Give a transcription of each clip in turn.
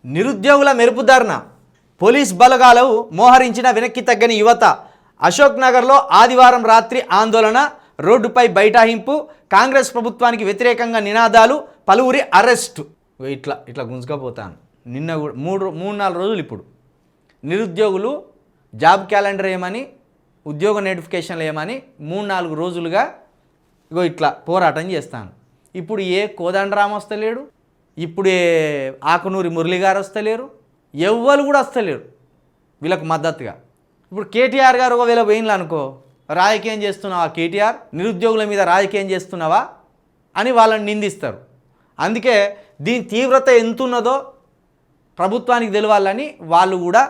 నిరుద్యోగుల మెరుపుదారుణ పోలీస్ బలగాలు మోహరించిన వెనక్కి తగ్గని యువత. అశోక్ నగర్లో ఆదివారం రాత్రి ఆందోళన, రోడ్డుపై బైఠాయింపు, కాంగ్రెస్ ప్రభుత్వానికి వ్యతిరేకంగా నినాదాలు, పలువురి అరెస్టు. ఇట్లా ఇట్లా గుంజుకపోతాను. నిన్న కూడా మూడు నాలుగు రోజులు ఇప్పుడు నిరుద్యోగులు జాబ్ క్యాలెండర్ ఏమని, ఉద్యోగ నోటిఫికేషన్లు ఏమని 3-4 రోజులుగా ఇట్లా పోరాటం చేస్తాను. ఇప్పుడు ఏ కోదండరామ్ వస్తలేడు, ఇప్పుడే ఆకునూరి మురళి గారు వస్తలేరు, ఎవ్వరు కూడా వస్తలేరు వీళ్ళకు మద్దతుగా. ఇప్పుడు కేటీఆర్ గారు ఒకవేళ పోయినలు అనుకో, రాజకీయం చేస్తున్నావా కేటీఆర్, నిరుద్యోగుల మీద రాజకీయం చేస్తున్నావా అని వాళ్ళని నిందిస్తారు. అందుకే దీని తీవ్రత ఎంత ఉన్నదో ప్రభుత్వానికి తెలవాలని వాళ్ళు కూడా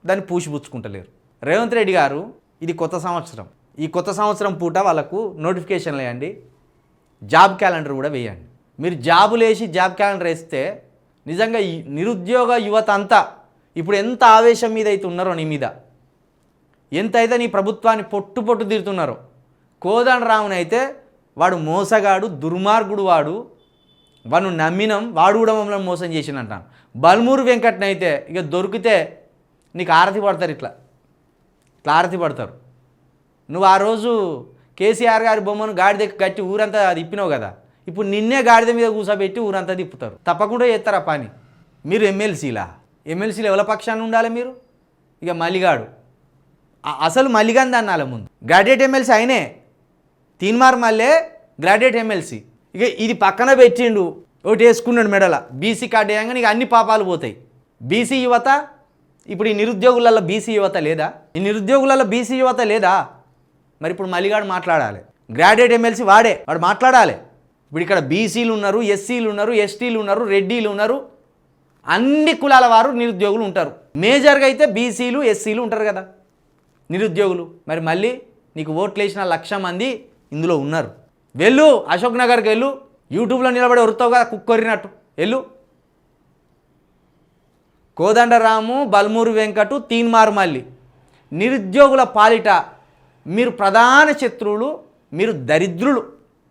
దాన్ని పూసిపుచ్చుకుంటలేరు. రేవంత్ రెడ్డి గారు ఇది కొత్త సంవత్సరం, ఈ కొత్త సంవత్సరం పూట వాళ్ళకు నోటిఫికేషన్లు వేయండి, జాబ్ క్యాలెండర్ కూడా వేయండి. మీరు జాబులు వేసి జాబ్ క్యాలెండర్ వేస్తే నిజంగా నిరుద్యోగ యువత అంతా ఇప్పుడు ఎంత ఆవేశం మీద అయితే ఉన్నారో నీ మీద, ఎంతైతే నీ ప్రభుత్వాన్ని పొట్టు తీరుతున్నారో. కోదండరాముని అయితే వాడు మోసగాడు, దుర్మార్గుడు, వాడు నమ్మినం, వాడు కూడా మమ్మల్ని మోసం చేసినంటాను. బల్మూరు వెంకట్నైతే ఇక దొరికితే నీకు ఆరతి పడతారు, ఇట్లా ఆరతి పడతారు. నువ్వు ఆ రోజు కేసీఆర్ గారి బొమ్మను గాడిద కట్టి ఊరంతా తిప్పినావు కదా, ఇప్పుడు నిన్నే గాడిద మీద కూర్చోబెట్టి ఊరంతా తిప్పుతారు. తప్పకుండా చేస్తారా పని. మీరు ఎమ్మెల్సీలు ఎవరి పక్షాన్ని ఉండాలి మీరు? ఇక మల్లిగాడు అసలు మల్లిగాంధీ అన్నాల ముందు గ్రాడ్యుయేట్ ఎమ్మెల్సీ అయినే, తీన్మార్ మల్లే గ్రాడ్యుయేట్ ఎమ్మెల్సీ. ఇక ఇది పక్కన పెట్టిండు, ఒకటి వేసుకున్నాడు మెడల, బీసీ కార్డు వేయంగా నీకు అన్ని పాపాలు పోతాయి. బీసీ యువత ఇప్పుడు ఈ నిరుద్యోగులలో బీసీ యువత లేదా? ఈ నిరుద్యోగులలో బీసీ యువత లేదా? మరి ఇప్పుడు మల్లిగాడు మాట్లాడాలి, గ్రాడ్యుయేట్ ఎమ్మెల్సీ వాడు మాట్లాడాలి. ఇప్పుడు ఇక్కడ బీసీలు ఉన్నారు, ఎస్సీలు ఉన్నారు, ఎస్టీలు ఉన్నారు, రెడ్డిలు ఉన్నారు, అన్ని కులాల వారు నిరుద్యోగులు ఉంటారు. మేజర్గా అయితే బీసీలు ఎస్సీలు ఉంటారు కదా నిరుద్యోగులు. మరి మళ్ళీ నీకు ఓట్లు వేసిన 1,00,000 మంది ఇందులో ఉన్నారు. వెళ్ళు అశోక్ నగర్కి వెళ్ళు, యూట్యూబ్లో నిలబడి వరుతావు కదా కుక్కొరినట్టు, వెళ్ళు. కోదండరాము, బల్మూరు వెంకటు, తీన్మార్ మల్లి నిరుద్యోగుల పాలిట మీరు ప్రధాన శత్రువులు, మీరు దరిద్రులు.